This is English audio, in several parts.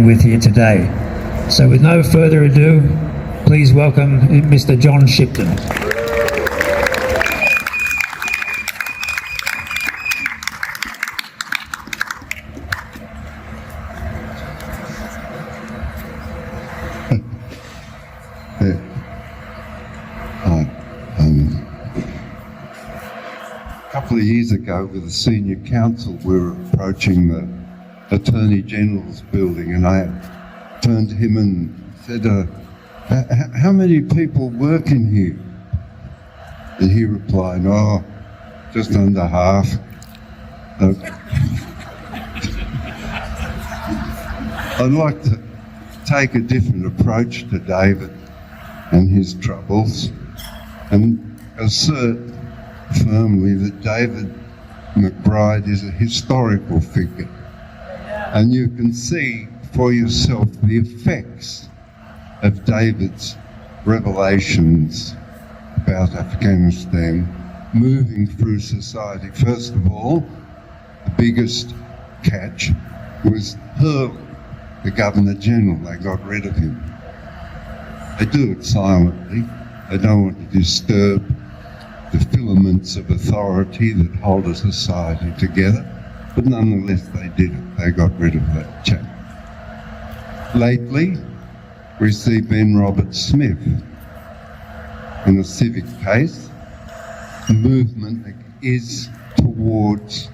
with here today. So with no further ado, please welcome Mr. John Shipton. A couple of years ago with the senior council, we were approaching the Attorney General's building, and I turned to him and said, how many people work in here? And he replied, oh, just under half. I'd like to take a different approach to David and his troubles and assert firmly that David McBride is a historical figure. And you can see for yourself the effects of David's revelations about Afghanistan moving through society. First of all, the biggest catch was Rowland, the Governor General. They got rid of him. They do it silently. They don't want to disturb the filaments of authority that hold a society together, but nonetheless they did it. They got rid of that chap. Lately, we see Ben Roberts-Smith in a civic case. The movement is towards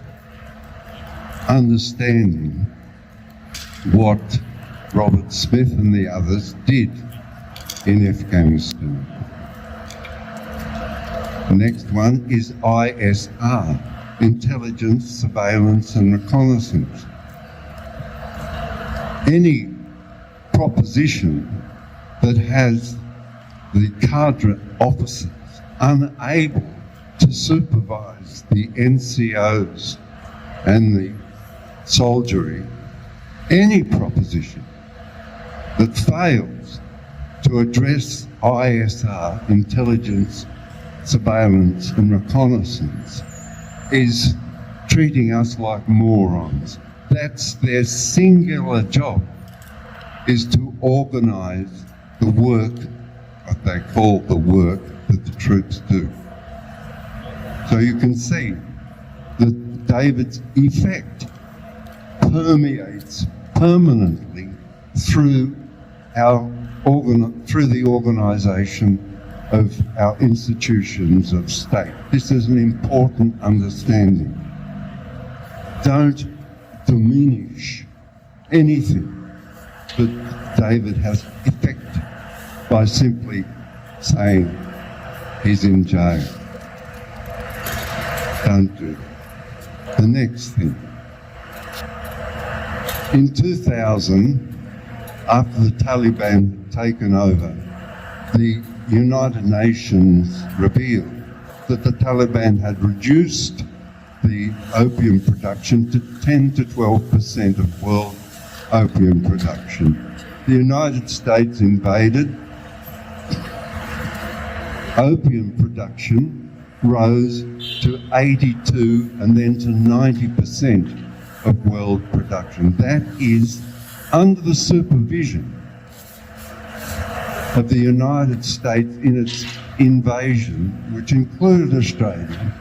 understanding what Robert Smith and the others did in Afghanistan. The next one is ISR, Intelligence, Surveillance and Reconnaissance. Any proposition that has the cadre officers unable to supervise the NCOs and the soldiery, any proposition that fails to address ISR, Intelligence, Surveillance and Reconnaissance, is treating us like morons. That's their singular job, is to organise the work, what they call the work that the troops do. So you can see that David's effect permeates permanently through the organisation of our institutions of state. This is an important understanding. Don't diminish anything that David has effected by simply saying he's in jail. Don't do that. The next thing. In 2000, after the Taliban had taken over, the United Nations revealed that the Taliban had reduced the opium production to 10 to 12% of world opium production. The United States invaded. Opium production rose to 82 and then to 90% of world production. That is under the supervision of the United States in its invasion, which included Australia.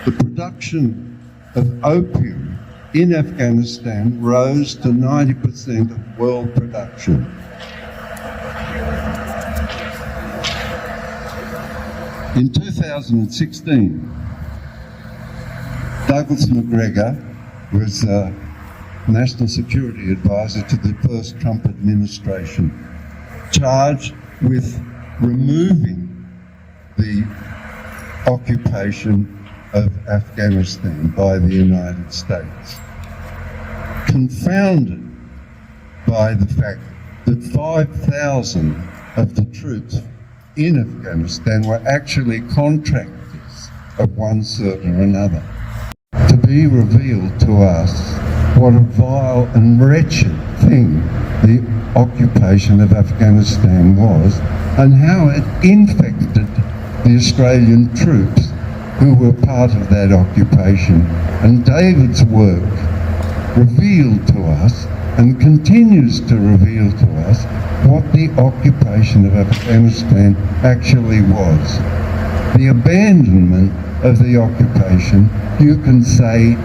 The production of opium in Afghanistan rose to 90% of world production. In 2016, Douglas McGregor was National Security Advisor to the first Trump administration, charged with removing the occupation of Afghanistan by the United States, confounded by the fact that 5,000 of the troops in Afghanistan were actually contractors of one sort or another. To be revealed to us what a vile and wretched thing the occupation of Afghanistan was, and how it infected the Australian troops who were part of that occupation. And David's work revealed to us and continues to reveal to us what the occupation of Afghanistan actually was. The abandonment of the occupation, you can say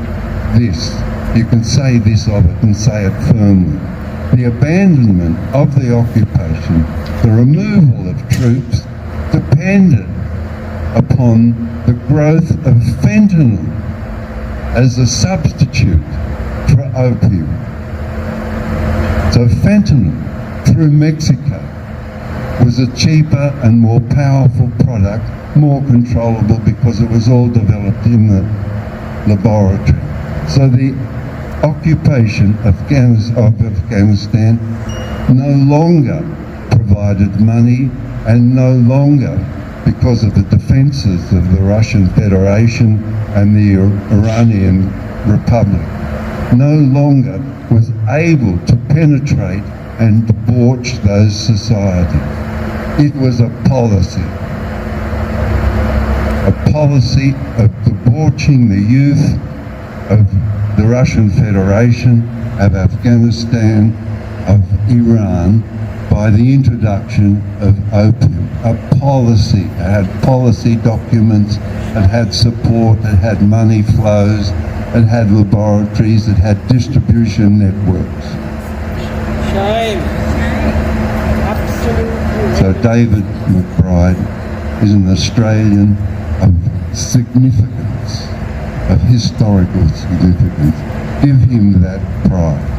this of it and say it firmly. The abandonment of the occupation, the removal of troops, depended upon the growth of fentanyl as a substitute for opium. So fentanyl through Mexico was a cheaper and more powerful product, more controllable because it was all developed in the laboratory. So the occupation of Afghanistan no longer provided money, and no longer, because of the defences of the Russian Federation and the Iranian Republic, no longer was able to penetrate and debauch those societies. It was a policy of debauching the youth of the Russian Federation, of Afghanistan, of Iran, by the introduction of opium. A policy. It had policy documents, it had support, it had money flows, it had laboratories, it had distribution networks. Shame. Absolutely. So David McBride is an Australian of significance, of historical significance. Give him that pride.